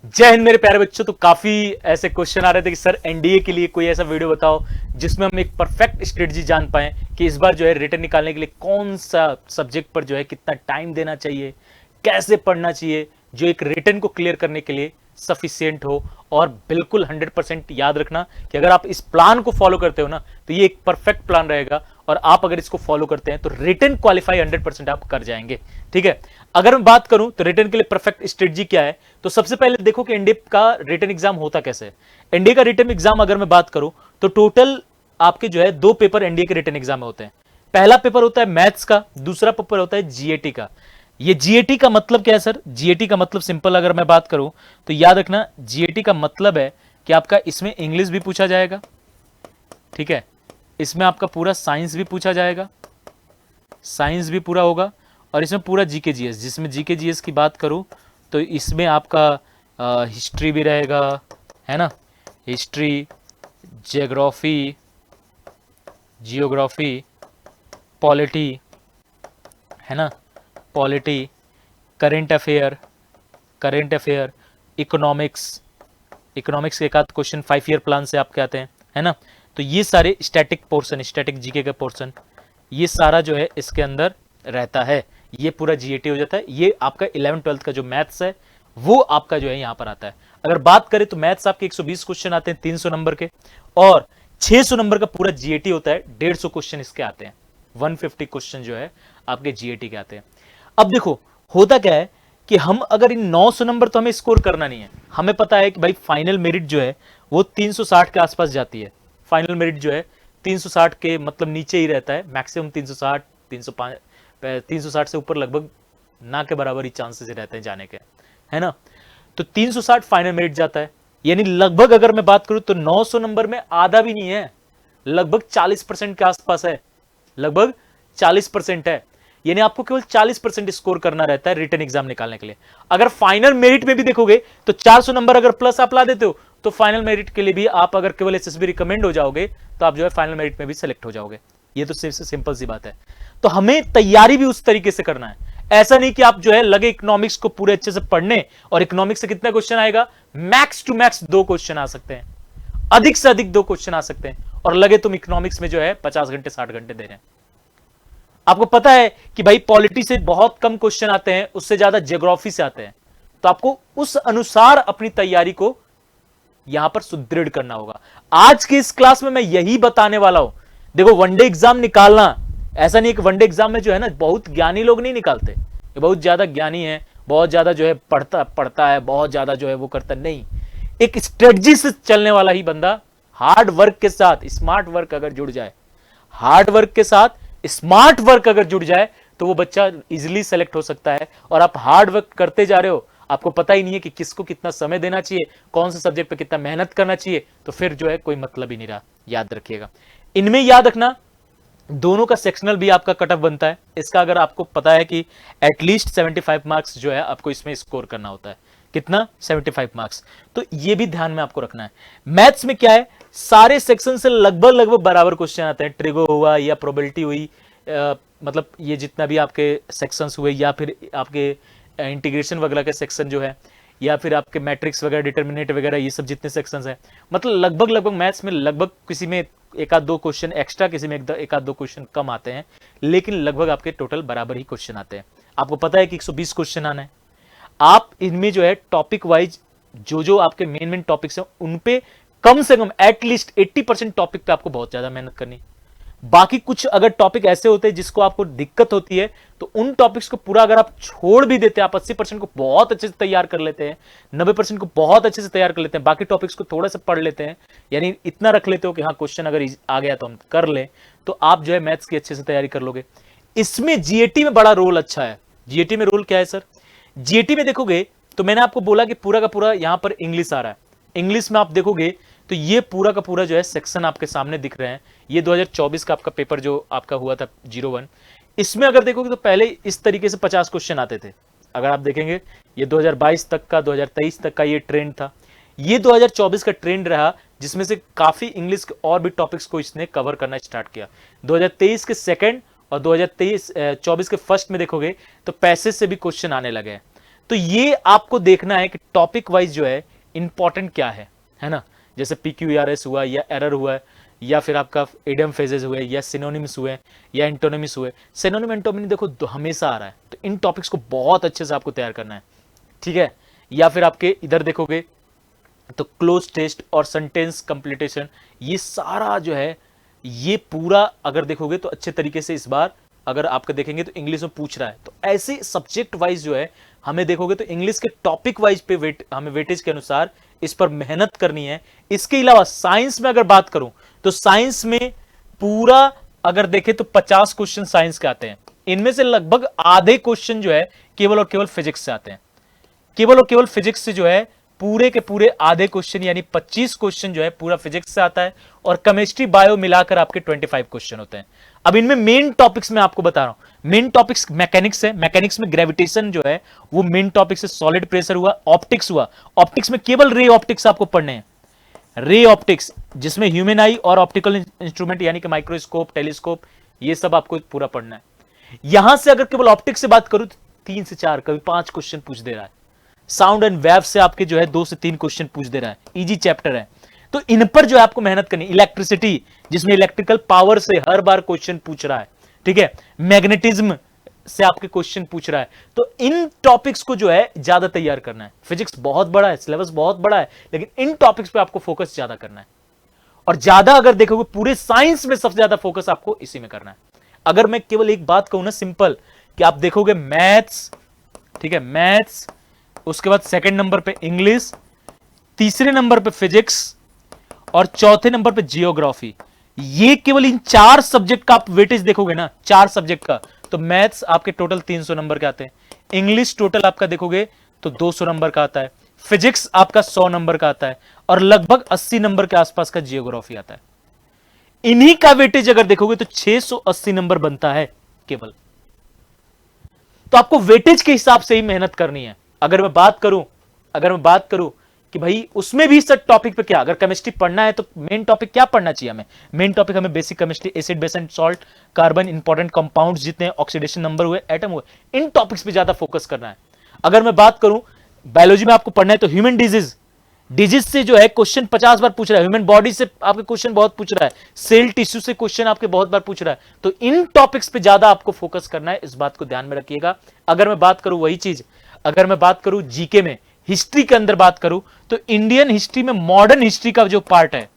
जय हिंद मेरे प्यारे बच्चों। तो काफी ऐसे क्वेश्चन आ रहे थे कि सर एनडीए के लिए कोई ऐसा वीडियो बताओ जिसमें हम एक परफेक्ट स्ट्रेटजी जान पाए कि इस बार जो है रिटर्न निकालने के लिए कौन सा सब्जेक्ट पर जो है कितना टाइम देना चाहिए, कैसे पढ़ना चाहिए, जो एक रिटर्न को क्लियर करने के लिए सफिशियंट हो। और बिल्कुल 100% याद रखना कि अगर आप इस प्लान को फॉलो करते हो ना तो ये एक परफेक्ट प्लान रहेगा और आप अगर इसको फॉलो करते हैं तो रिटर्न क्वालिफाई 100% आप कर जाएंगे। ठीक है, अगर मैं बात करूं तो रिटर्न के लिए परफेक्ट स्ट्रेटजी क्या है, तो सबसे पहले देखो कि एनडीए का रिटर्न एग्जाम होता कैसे है। एनडीए का रिटर्न एग्जाम अगर मैं बात करूं तो टोटल आपके जो है 2 पेपर एनडीए के रिटर्न एग्जाम में होते हैं। पहला पेपर होता है मैथ्स का, दूसरा पेपर होता है जीएटी का। ये जीएटी का मतलब क्या है सर? जीएटी का मतलब सिंपल अगर मैं बात करूं तो याद रखना, जीएटी का मतलब है कि आपका इसमें इंग्लिश भी पूछा जाएगा, ठीक है, इसमें आपका पूरा साइंस भी पूछा जाएगा, साइंस भी पूरा होगा, और इसमें पूरा जीके जीएस, जिसमें जीके जीएस की बात करूं तो इसमें आपका हिस्ट्री भी रहेगा, है ना, हिस्ट्री, जियोग्राफी, जियोग्राफी, पॉलिटी, है ना, polity, current affair, economics, economics के एक आध क्वेश्चन 5 ईयर प्लान से आपके आते हैं, है ना। तो ये सारे स्टैटिक पोर्शन, स्टैटिक जीके का पोर्शन, ये सारा जो है इसके अंदर रहता है। ये पूरा जीएटी हो जाता है। ये आपका 11th-12th का जो मैथ्स है वो आपका जो है यहां पर आता है। अगर बात करें तो मैथ्स आपके 120 क्वेश्चन आते हैं 300 नंबर के, और 600 नंबर का पूरा जीएटी होता है, 150 क्वेश्चन इसके आते हैं, 150 क्वेश्चन जो है आपके जीएटी के आते हैं। अब देखो होता क्या है कि हम अगर इन 900 नंबर तो हमें स्कोर करना नहीं है, हमें पता है कि भाई फाइनल मेरिट जो है वो 360 के आसपास जाती है। फाइनल मेरिट जो है 360 के मतलब नीचे ही रहता है, मैक्सिमम 360, 305, 360 से ऊपर लगभग ना के बराबर ही चांसेस रहते हैं जाने के, है ना। तो 360 फाइनल मेरिट जाता है, यानी लगभग अगर मैं बात करूं तो 900 नंबर में आधा भी नहीं है, लगभग 40% के आसपास है, लगभग 40% है। यानी आपको केवल 40% स्कोर करना रहता है रिटर्न एग्जाम निकालने के लिए। अगर फाइनल मेरिट में भी देखोगे तो 400 नंबर अगर प्लस आप ला देते हो तो फाइनल मेरिट के लिए भी आप अगर केवल एसएसबी रिकमेंड हो जाओगे तो आप जो है फाइनल मेरिट में भी सिलेक्ट हो जाओगे। ये तो सिर्फ सिंपल सी बात है। तो हमें तैयारी भी उस तरीके से करना है। ऐसा नहीं कि आप जो है लगे इकोनॉमिक्स को पूरे अच्छे से पढ़ने, और इकोनॉमिक्स से कितना क्वेश्चन आएगा, मैक्स टू मैक्स 2 क्वेश्चन आ सकते हैं, अधिक से अधिक 2 क्वेश्चन आ सकते हैं, और लगे तुम इकोनॉमिक्स में जो है 50 घंटे 60 घंटे दे रहे हैं। आपको पता है कि भाई पॉलिटी से बहुत कम क्वेश्चन आते हैं, उससे ज्यादा ज्योग्राफी से आते हैं। तो आपको उस अनुसार अपनी तैयारी को यहां पर सुदृढ़ करना होगा। आज की इस क्लास में मैं यही बताने वाला हूं। देखो वनडे एग्जाम निकालना ऐसा नहीं कि वनडे एग्जाम में जो है ना बहुत ज्ञानी लोग नहीं निकालते, ये बहुत ज्यादा ज्ञानी है, बहुत ज्यादा जो है पढ़ता है, बहुत ज्यादा जो है वो करता नहीं। एक स्ट्रेटजी से चलने वाला ही बंदा हार्ड वर्क के साथ स्मार्ट वर्क अगर जुड़ जाए, हार्ड वर्क के साथ स्मार्ट वर्क अगर जुड़ जाए तो वो बच्चा इजीली सेलेक्ट हो सकता है। और आप हार्ड वर्क करते जा रहे हो, आपको पता ही नहीं है कि किसको कितना समय देना चाहिए, कौन से सब्जेक्ट पे कितना मेहनत करना चाहिए, तो फिर जो है कोई मतलब ही नहीं रहा। याद रखिएगा, इनमें याद रखना दोनों का सेक्शनल भी आपका कट ऑफ बनता है। इसका अगर आपको पता है कि एटलीस्ट 75 मार्क्स जो है आपको इसमें स्कोर करना होता है, कितना, 75 मार्क्स। तो ये भी ध्यान में आपको रखना है। मैथ्स में क्या है, सारे सेक्शन से लगभग लगभग बराबर क्वेश्चन आते हैं। ट्रिगो हुआ या प्रोबेबिलिटी हुई, मतलब ये जितना भी आपके सेक्शंस हुए, या फिर आपके इंटीग्रेशन वगैरह के सेक्शन जो है, या फिर आपके मैट्रिक्स वगैरह, डिटर्मिनेट वगैरह, ये सब जितने सेक्शंस हैं, मतलब लगभग लगभग मैथ्स में लगभग किसी में एक आध 2 क्वेश्चन एक्स्ट्रा, किसी में एक आध 2 क्वेश्चन कम आते हैं, लेकिन लगभग आपके टोटल बराबर ही क्वेश्चन आते हैं। आपको पता है कि 120 क्वेश्चन आना है। आप इनमें जो है टॉपिक वाइज जो जो आपके मेन मेन टॉपिक्स हैं उन पे कम से कम एटलीस्ट 80% टॉपिक पे आपको बहुत ज्यादा मेहनत करनी। बाकी कुछ अगर टॉपिक ऐसे होते हैं जिसको आपको दिक्कत होती है तो उन टॉपिक्स को पूरा अगर आप छोड़ भी देते हैं, आप 80% को बहुत अच्छे से तैयार कर लेते हैं, 90% को बहुत अच्छे से तैयार कर लेते हैं, बाकी टॉपिक्स को थोड़ा सा पढ़ लेते हैं, यानी इतना रख लेते हो कि हाँ क्वेश्चन अगर आ गया तो हम कर लें, तो आप जो है मैथ्स की अच्छे से तैयारी कर लोगे। इसमें जीएटी में बड़ा रोल अच्छा है। जीएटी में रोल क्या है सर? जीएटी में देखोगे तो मैंने आपको बोला कि पूरा का पूरा यहां पर इंग्लिश आ रहा है। इंग्लिश में आप देखोगे तो ये पूरा का पूरा जो है सेक्शन आपके सामने दिख रहे हैं। ये 2024 का आपका पेपर जो आपका हुआ था 01, इसमें अगर देखोगे तो पहले इस तरीके से 50 क्वेश्चन आते थे। अगर आप देखेंगे ये 2022 तक का, 2023 तक का ये ट्रेंड था। ये 2024 का ट्रेंड रहा जिसमें से काफी इंग्लिश के और भी टॉपिक्स को इसने कवर करना स्टार्ट किया। 2023 के सेकंड और 2024 के फर्स्ट में देखोगे तो पैसेज से भी क्वेश्चन आने लगे हैं। तो ये आपको देखना है कि टॉपिक वाइज जो है इंपॉर्टेंट क्या है ना। जैसे PQRS हुआ या एरर हुआ या फिर आपका इडियम फेजेस हुए या सिनोनिम्स हुए या एंटोनिम्स हुए। सिनोनिम एंटोनिम देखो हमेशा आ रहा है, तो इन टॉपिक्स को बहुत अच्छे से आपको तैयार करना है, ठीक है। या फिर आपके इधर देखोगे तो क्लोज टेस्ट और सेंटेंस कंप्लीटेशन, ये सारा जो है ये पूरा अगर देखोगे तो अच्छे तरीके से इस बार अगर आपका देखेंगे तो इंग्लिश में पूछ रहा है। तो ऐसे सब्जेक्ट वाइज जो है हमें देखोगे तो इंग्लिश के टॉपिक वाइज पे हमें वेटेज के अनुसार इस पर मेहनत करनी है। इसके अलावा साइंस में अगर बात करूं तो साइंस में पूरा अगर देखें तो 50 क्वेश्चन साइंस के आते हैं, इनमें से लगभग आधे क्वेश्चन जो है केवल और केवल फिजिक्स से आते हैं। केवल और केवल फिजिक्स से जो है पूरे के पूरे आधे क्वेश्चन यानी 25 क्वेश्चन जो है पूरा फिजिक्स से आता है, और केमिस्ट्री बायो मिलाकर आपके 25 क्वेश्चन होते हैं। अब इनमें मेन टॉपिक्स मैं आपको बता रहा हूं। मेन टॉपिक्स मैकेनिक्स है, मैकेनिक्स में ग्रेविटेशन जो है वो मेन टॉपिक्स है। सॉलिड प्रेशर हुआ, ऑप्टिक्स हुआ, ऑप्टिक्स में केवल रे ऑप्टिक्स आपको पढ़ने हैं, रे ऑप्टिक्स जिसमें ह्यूमन आई और ऑप्टिकल इंस्ट्रूमेंट यानी कि माइक्रोस्कोप, टेलीस्कोप, ये सब आपको पूरा पढ़ना है। यहां से अगर केवल ऑप्टिक्स से बात करूं तो 3 से 4 कभी 5 क्वेश्चन पूछ दे रहा है। साउंड एंड वेव से आपके जो है 2 से 3 क्वेश्चन पूछ दे रहा है, इजी चैप्टर है। तो इन पर जो है आपको मेहनत करनी। इलेक्ट्रिसिटी जिसमें इलेक्ट्रिकल पावर से हर बार क्वेश्चन पूछ रहा है, ठीक है। मैग्नेटिज्म से आपके क्वेश्चन पूछ रहा है, तो इन टॉपिक्स को जो है ज्यादा तैयार करना है। फिजिक्स बहुत बड़ा है, सिलेबस बहुत बड़ा है, लेकिन इन टॉपिक्स पे आपको फोकस ज्यादा करना है। और ज्यादा अगर देखोगे पूरे साइंस में सबसे ज्यादा फोकस आपको इसी में करना है। अगर मैं केवल एक बात कहूं ना सिंपल, कि आप देखोगे मैथ्स, ठीक है, मैथ्स, उसके बाद सेकंड नंबर पे इंग्लिश, तीसरे नंबर पे फिजिक्स और चौथे नंबर पे जियोग्राफी। ये केवल इन 4 सब्जेक्ट का आप वेटेज देखोगे ना, 4 सब्जेक्ट का, तो मैथ्स आपके टोटल 300 नंबर के आते हैं, इंग्लिश टोटल आपका देखोगे तो 200 नंबर का आता है, फिजिक्स आपका 100 नंबर का आता है, और लगभग 80 नंबर के आसपास का जियोग्राफी आता है। इन्हीं का वेटेज अगर देखोगे तो 680 नंबर बनता है केवल। तो आपको वेटेज के हिसाब से ही मेहनत करनी है। अगर मैं बात करूं कि भाई उसमें भी सब टॉपिक पे क्या, अगर केमिस्ट्री पढ़ना है तो मेन टॉपिक क्या पढ़ना चाहिए हमें? मेन टॉपिक हमें basic chemistry, acid base and salt, carbon, important compounds जितने, ऑक्सीडेशन नंबर हुए, एटम हुए, इन टॉपिक्स पे ज्यादा फोकस करना है। अगर मैं बात करूं बायोलॉजी में आपको पढ़ना है तो ह्यूमन डिजीज से जो है क्वेश्चन 50 बार पूछ रहा है, ह्यूमन बॉडी से आपके क्वेश्चन बहुत पूछ रहा है, सेल टिश्यू से क्वेश्चन आपके बहुत बार पूछ रहा है। तो इन टॉपिक्स पे ज्यादा आपको फोकस करना है, इस बात को ध्यान में रखिएगा। अगर मैं बात करूं वही चीज, अगर मैं बात करूं जीके में, हिस्ट्री के अंदर बात करूं तो इंडियन हिस्ट्री में मॉडर्न हिस्ट्री का जो पार्ट है,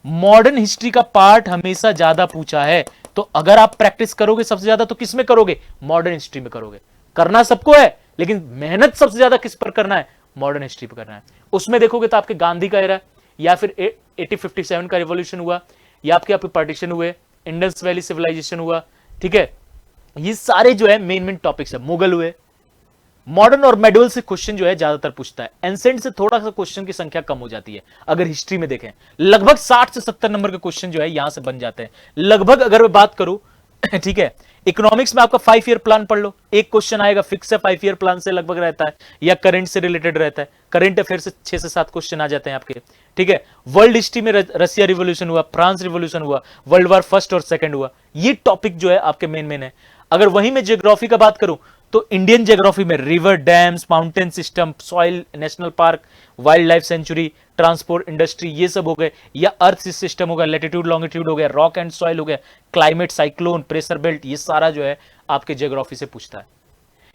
मॉडर्न हिस्ट्री का पार्ट हमेशा ज्यादा पूछा है। तो अगर आप प्रैक्टिस करोगे सबसे ज्यादा तो किस में करोगे? मॉडर्न हिस्ट्री में करोगे। करना सबको है, लेकिन मेहनत सबसे ज्यादा किस पर करना है? मॉडर्न हिस्ट्री पर करना है। उसमें देखोगे तो आपके गांधी का एरा, या फिर 1857 का रिवॉल्यूशन हुआ, या आपके पार्टीशन हुए, इंडस वैली सिविलाइजेशन हुआ, ठीक है। ये सारे जो है मेन टॉपिक्स है। मुगल हुए। मॉडर्न और मेडुअल से क्वेश्चन जो है ज्यादातर पूछता है, एंसेंट से थोड़ा सा क्वेश्चन की संख्या कम हो जाती है। अगर हिस्ट्री में देखें लगभग 60 से 70 नंबर के क्वेश्चन जो है यहां से बन जाते हैं लगभग। अगर मैं बात करूं ठीक है, इकोनॉमिक्स में आपका 5 ईयर प्लान पढ़ लो, एक क्वेश्चन आएगा फिक्स है, 5 ईयर प्लान से लगभग रहता है, या करंट से रिलेटेड रहता है। करंट अफेयर से 6 से 7 क्वेश्चन आ जाते हैं आपके, ठीक है। वर्ल्ड हिस्ट्री में रशिया रिवॉल्यूशन हुआ, फ्रांस रिवॉल्यूशन हुआ, वर्ल्ड वॉर फर्स्ट और सेकंड हुआ, ये टॉपिक जो है आपके मेन है। अगर वहीं में ज्योग्राफी का बात करूं तो इंडियन ज्योग्राफी में river, dams, mountain system, soil, national park, wild life sanctuary, transport, industry, ये सब हो गए, या अर्थ सिस्टम हो गया, लैटिट्यूड लॉन्गिट्यूड हो गया, रॉक एंड सॉइल हो गया, क्लाइमेट, साइक्लोन, प्रेशर बेल्ट, ये सारा जो है आपके ज्योग्राफी से पूछता है।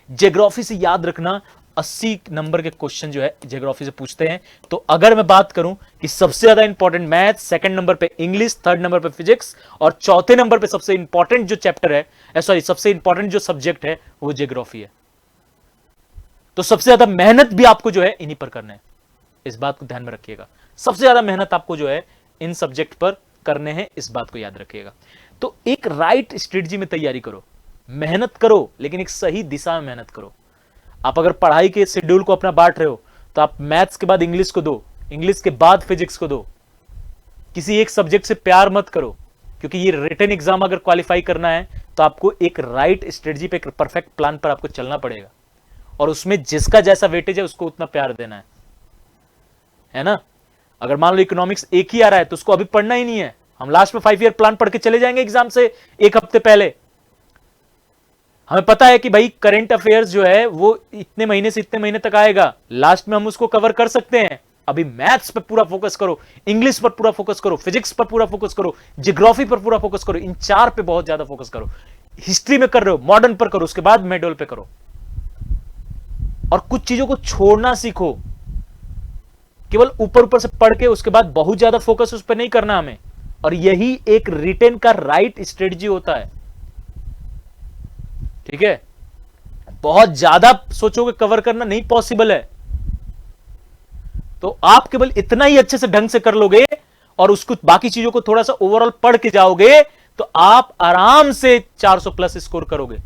ज्योग्राफी से याद रखना 80 नंबर के क्वेश्चन जो है ज्योग्राफी से पूछते हैं। तो अगर मैं बात करूं कि सबसे ज्यादा इंपॉर्टेंट मैथ, सेकंड नंबर पे इंग्लिश, थर्ड नंबर पे फिजिक्स, और चौथे नंबर पे सबसे इंपॉर्टेंट जो चैप्टर है, सॉरी, सबसे इंपॉर्टेंट जो सब्जेक्ट है वो ज्योग्राफी है। तो सबसे ज्यादा मेहनत भी आपको जो है इन्हीं पर करना है, इस बात को ध्यान में रखिएगा। सबसे ज्यादा मेहनत आपको जो है इन सब्जेक्ट पर करने हैं, इस बात को याद रखिएगा। तो एक राइट स्ट्रेटजी में तैयारी करो, मेहनत करो, लेकिन एक सही दिशा में मेहनत करो। आप अगर पढ़ाई के शेड्यूल को अपना बांट रहे हो तो आप मैथ्स के बाद इंग्लिश को दो, इंग्लिश के बाद फिजिक्स को दो। किसी एक सब्जेक्ट से प्यार मत करो, क्योंकि ये रिटन एग्जाम अगर क्वालिफाई करना है तो आपको एक राइट स्ट्रेटजी पे, एक परफेक्ट प्लान पर आपको चलना पड़ेगा, और उसमें जिसका जैसा वेटेज है उसको उतना प्यार देना है ना। अगर मान लो इकोनॉमिक्स एक ही आ रहा है तो उसको अभी पढ़ना ही नहीं है, हम लास्ट में 5 ईयर प्लान पढ़ के चले जाएंगे एग्जाम से एक हफ्ते पहले। हमें पता है कि भाई करंट अफेयर्स जो है वो इतने महीने से इतने महीने तक आएगा, लास्ट में हम उसको कवर कर सकते हैं। अभी मैथ्स पर पूरा फोकस करो, इंग्लिश पर पूरा फोकस करो, फिजिक्स पर पूरा फोकस करो, ज्योग्राफी पर पूरा फोकस करो, इन 4 पे बहुत ज्यादा फोकस करो। हिस्ट्री में कर रहे हो, मॉडर्न पर करो, उसके बाद मेडल पे करो। और कुछ चीजों को छोड़ना सीखो, केवल ऊपर ऊपर से पढ़ के उसके बाद बहुत ज्यादा फोकस उस पर नहीं करना हमें। और यही एक रिटेन का राइट स्ट्रेटजी होता है, ठीक है। बहुत ज्यादा सोचोगे कवर करना नहीं पॉसिबल है, तो आप केवल इतना ही अच्छे से ढंग से कर लोगे और उसको बाकी चीजों को थोड़ा सा ओवरऑल पढ़ के जाओगे तो आप आराम से 400 प्लस स्कोर करोगे।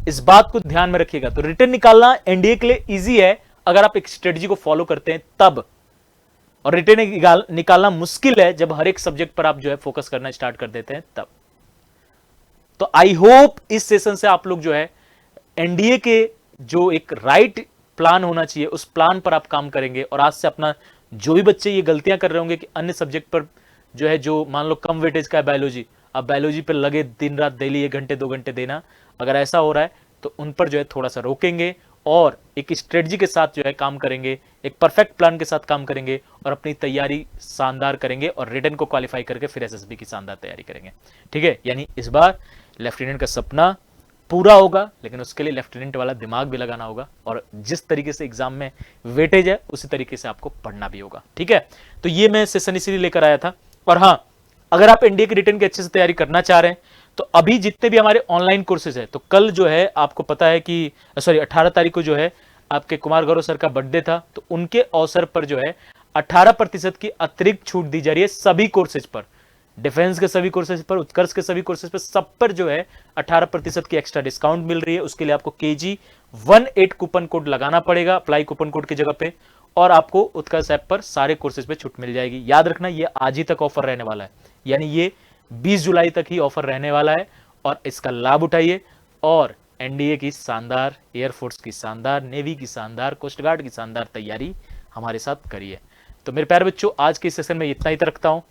इस बात को ध्यान में रखिएगा। तो रिटर्न निकालना एनडीए के लिए इजी है अगर आप एक स्ट्रेटजी को फॉलो करते हैं तब, और रिटर्न निकालना मुश्किल है जब हर एक सब्जेक्ट पर आप जो है फोकस करना स्टार्ट कर देते हैं तब। तो आई होप इस सेशन से आप लोग जो है एनडीए के जो एक राइट प्लान होना चाहिए उस प्लान पर आप काम करेंगे। और आज से अपना जो भी बच्चे ये गलतियां कर रहे होंगे कि अन्य सब्जेक्ट पर जो है, जो मान लो कम वेटेज का है बायोलॉजी, अब बायोलॉजी पर लगे दिन रात डेली 1 घंटे 2 घंटे देना, अगर ऐसा हो रहा है तो उन पर जो है थोड़ा सा रोकेंगे और एक स्ट्रेटजी के साथ जो है काम करेंगे, एक परफेक्ट प्लान के साथ काम करेंगे और अपनी तैयारी शानदार करेंगे और रिटन को क्वालिफाई करके फिर एसएसबी की शानदार तैयारी करेंगे, ठीक है। यानी इस बार लेफ्टिनेंट का सपना पूरा होगा, लेकिन उसके लिए लेफ्टिनेंट वाला दिमाग भी लगाना होगा और जिस तरीके से एग्जाम में वेटेज है उसी तरीके से आपको पढ़ना भी होगा, ठीक है। तो ये मैं सेशन इसीलिए लेकर आया था। और हाँ, अगर आप एनडीए की रिटन की अच्छे से तैयारी करना चाह रहे हैं तो अभी जितने भी हमारे ऑनलाइन कोर्सेज है, तो कल जो है आपको पता है कि 18 तारीख को जो है आपके कुमार गौरव सर का बर्थडे था, तो उनके अवसर पर जो है 18% की अतिरिक्त छूट दी जा रही है सभी कोर्सेज पर, डिफेंस के सभी कोर्सेज पर, उत्कर्ष के सभी कोर्सेज पर, सब पर जो है 18% की एक्स्ट्रा डिस्काउंट मिल रही है। उसके लिए आपको KG18 कूपन कोड लगाना पड़ेगा अप्लाई कूपन कोड की जगह पे, और आपको उत्कर्ष ऐप पर सारे कोर्सेज पे छूट मिल जाएगी। याद रखना ये आज ही तक ऑफर रहने वाला है, यानी ये 20 जुलाई तक ही ऑफर रहने वाला है और इसका लाभ उठाइए और एनडीए की शानदार, एयरफोर्स की शानदार, नेवी की शानदार, कोस्ट गार्ड की शानदार तैयारी हमारे साथ करिए। तो मेरे प्यारे बच्चों, आज के सेशन में इतना ही तक रखता हूं।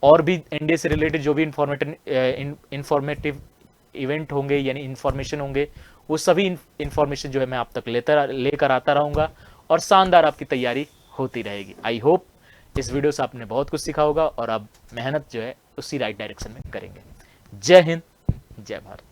और भी एनडीए से रिलेटेड जो भी इंफॉर्मेटिव इवेंट होंगे यानी इंफॉर्मेशन होंगे, वो सभी इंफॉर्मेशन जो है मैं आप तक लेकर आता रहूंगा और शानदार आपकी तैयारी होती रहेगी। आई होप इस वीडियो से आपने बहुत कुछ सीखा होगा और अब मेहनत जो है उसी राइट डायरेक्शन में करेंगे। जय हिंद, जय भारत।